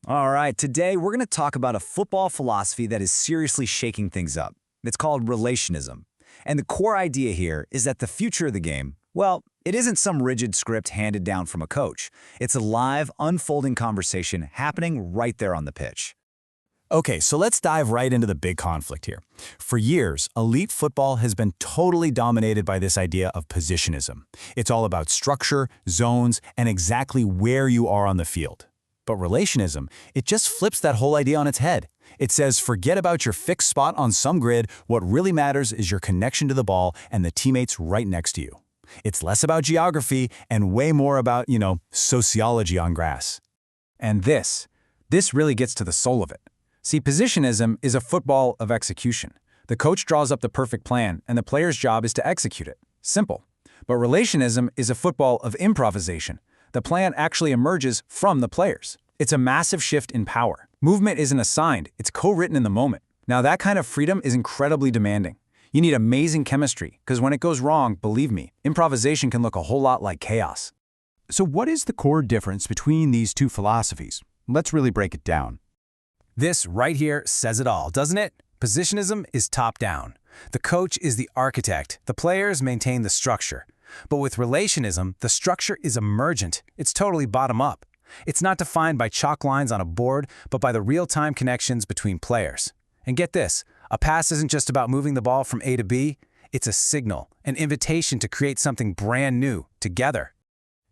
All right, today we're going to talk about a football philosophy that is seriously shaking things up. It's called relationism. And the core idea here is that the future of the game, well, it isn't some rigid script handed down from a coach. It's a live, unfolding conversation happening right there on the pitch. Okay, so let's dive right into the big conflict here. For years, elite football has been totally dominated by this idea of positionism. It's all about structure, zones, and exactly where you are on the field. But relationism, it just flips that whole idea on its head. It says forget about your fixed spot on some grid, what really matters is your connection to the ball and the teammates right next to you. It's less about geography and way more about, sociology on grass. And this really gets to the soul of it. See, positionism is a football of execution. The coach draws up the perfect plan, and the player's job is to execute it. Simple. But relationism is a football of improvisation. The plan actually emerges from the players. It's a massive shift in power. Movement isn't assigned, it's co-written in the moment. Now that kind of freedom is incredibly demanding. You need amazing chemistry, because when it goes wrong, believe me, improvisation can look a whole lot like chaos. So what is the core difference between these two philosophies? Let's really break it down. This right here says it all, doesn't it? Positionism is top-down. The coach is the architect. The players maintain the structure. But with relationism, the structure is emergent. It's totally bottom-up. It's not defined by chalk lines on a board, but by the real-time connections between players. And get this, a pass isn't just about moving the ball from A to B. It's a signal, an invitation to create something brand new, together.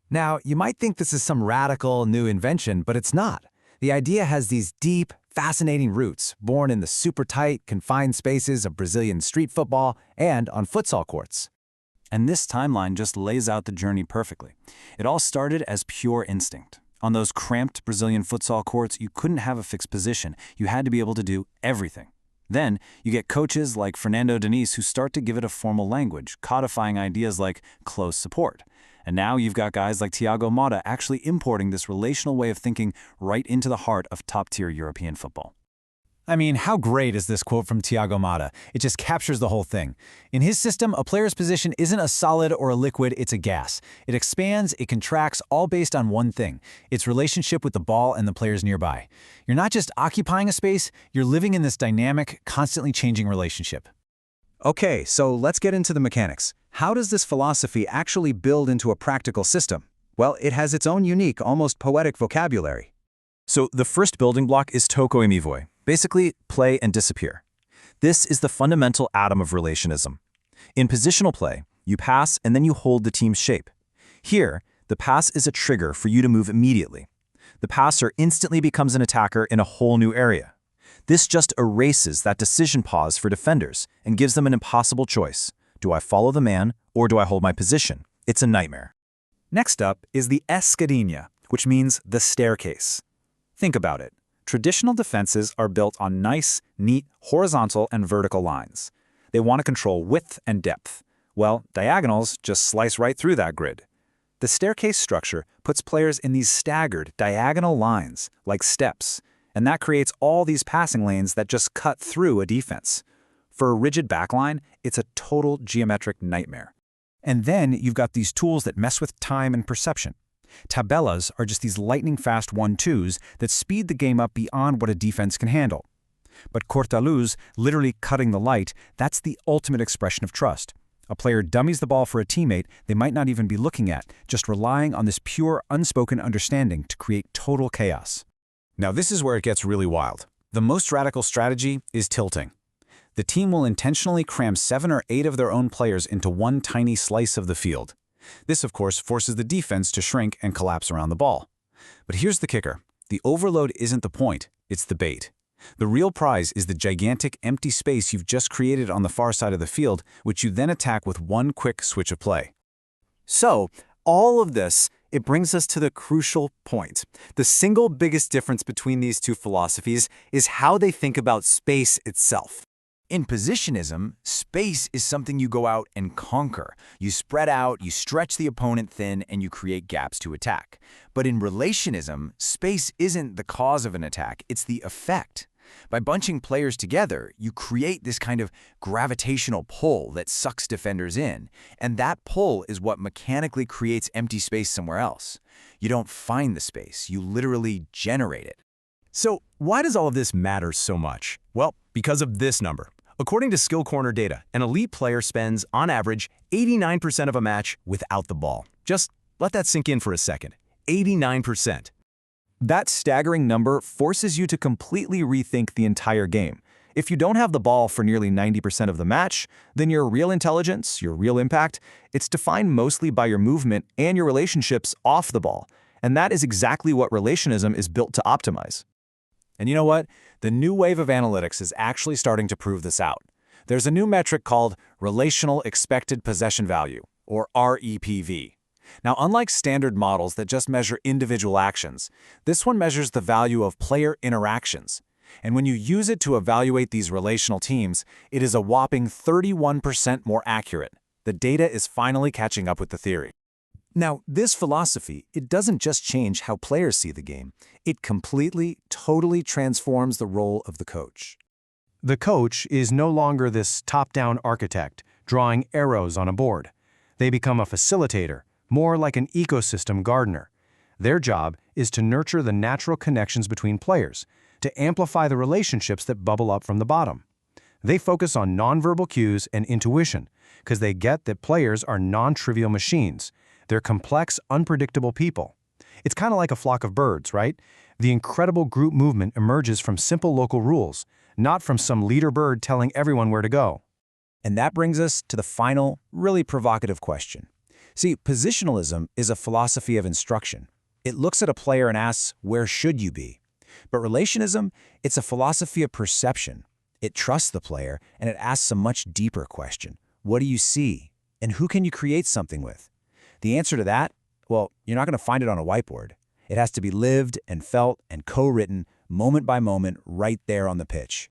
Now, you might think this is some radical new invention, but it's not. The idea has these deep, fascinating roots, born in the super tight, confined spaces of Brazilian street football and on futsal courts. And this timeline just lays out the journey perfectly. It all started as pure instinct. On those cramped Brazilian futsal courts, you couldn't have a fixed position. You had to be able to do everything. Then, you get coaches like Fernando Diniz who start to give it a formal language, codifying ideas like close support. And now you've got guys like Thiago Motta actually importing this relational way of thinking right into the heart of top-tier European football. I mean, how great is this quote from Thiago Motta? It just captures the whole thing. In his system, a player's position isn't a solid or a liquid, it's a gas. It expands, it contracts, all based on one thing, its relationship with the ball and the players nearby. You're not just occupying a space, you're living in this dynamic, constantly changing relationship. Okay, so let's get into the mechanics. How does this philosophy actually build into a practical system? Well, it has its own unique, almost poetic vocabulary. So the first building block is Toco y Me Voy. Basically, play and disappear. This is the fundamental atom of relationism. In positional play, you pass and then you hold the team's shape. Here, the pass is a trigger for you to move immediately. The passer instantly becomes an attacker in a whole new area. This just erases that decision pause for defenders and gives them an impossible choice. Do I follow the man or do I hold my position? It's a nightmare. Next up is the Escadinha, which means the staircase. Think about it. Traditional defenses are built on nice, neat, horizontal and vertical lines. They want to control width and depth. Well, diagonals just slice right through that grid. The staircase structure puts players in these staggered, diagonal lines, like steps, and that creates all these passing lanes that just cut through a defense. For a rigid backline, it's a total geometric nightmare. And then you've got these tools that mess with time and perception. Tabelas are just these lightning-fast 1-2s that speed the game up beyond what a defense can handle. But corta-luz, literally cutting the light, that's the ultimate expression of trust. A player dummies the ball for a teammate they might not even be looking at, just relying on this pure, unspoken understanding to create total chaos. Now this is where it gets really wild. The most radical strategy is tilting. The team will intentionally cram 7 or 8 of their own players into one tiny slice of the field. This, of course, forces the defense to shrink and collapse around the ball. But here's the kicker. The overload isn't the point, it's the bait. The real prize is the gigantic empty space you've just created on the far side of the field, which you then attack with one quick switch of play. So, all of this, it brings us to the crucial point. The single biggest difference between these two philosophies is how they think about space itself. In positionism, space is something you go out and conquer. You spread out, you stretch the opponent thin, and you create gaps to attack. But in relationism, space isn't the cause of an attack, it's the effect. By bunching players together, you create this kind of gravitational pull that sucks defenders in, and that pull is what mechanically creates empty space somewhere else. You don't find the space, you literally generate it. So why does all of this matter so much? Well, because of this number. According to Skill Corner data, an elite player spends, on average, 89% of a match without the ball. Just let that sink in for a second. 89%. That staggering number forces you to completely rethink the entire game. If you don't have the ball for nearly 90% of the match, then your real intelligence, your real impact, it's defined mostly by your movement and your relationships off the ball. And that is exactly what relationism is built to optimize. And you know what? The new wave of analytics is actually starting to prove this out. There's a new metric called Relational Expected Possession Value, or REPV. Now, unlike standard models that just measure individual actions, this one measures the value of player interactions. And when you use it to evaluate these relational teams, it is a whopping 31% more accurate. The data is finally catching up with the theory. Now, this philosophy, it doesn't just change how players see the game. It completely, totally transforms the role of the coach. The coach is no longer this top-down architect drawing arrows on a board. They become a facilitator, more like an ecosystem gardener. Their job is to nurture the natural connections between players, to amplify the relationships that bubble up from the bottom. They focus on nonverbal cues and intuition because they get that players are non-trivial machines. They're complex, unpredictable people. It's kind of like a flock of birds, right? The incredible group movement emerges from simple local rules, not from some leader bird telling everyone where to go. And that brings us to the final, really provocative question. See, positionalism is a philosophy of instruction. It looks at a player and asks, where should you be? But relationism, it's a philosophy of perception. It trusts the player, and it asks a much deeper question. What do you see? And who can you create something with? The answer to that? Well, you're not going to find it on a whiteboard. It has to be lived and felt and co-written moment by moment right there on the pitch.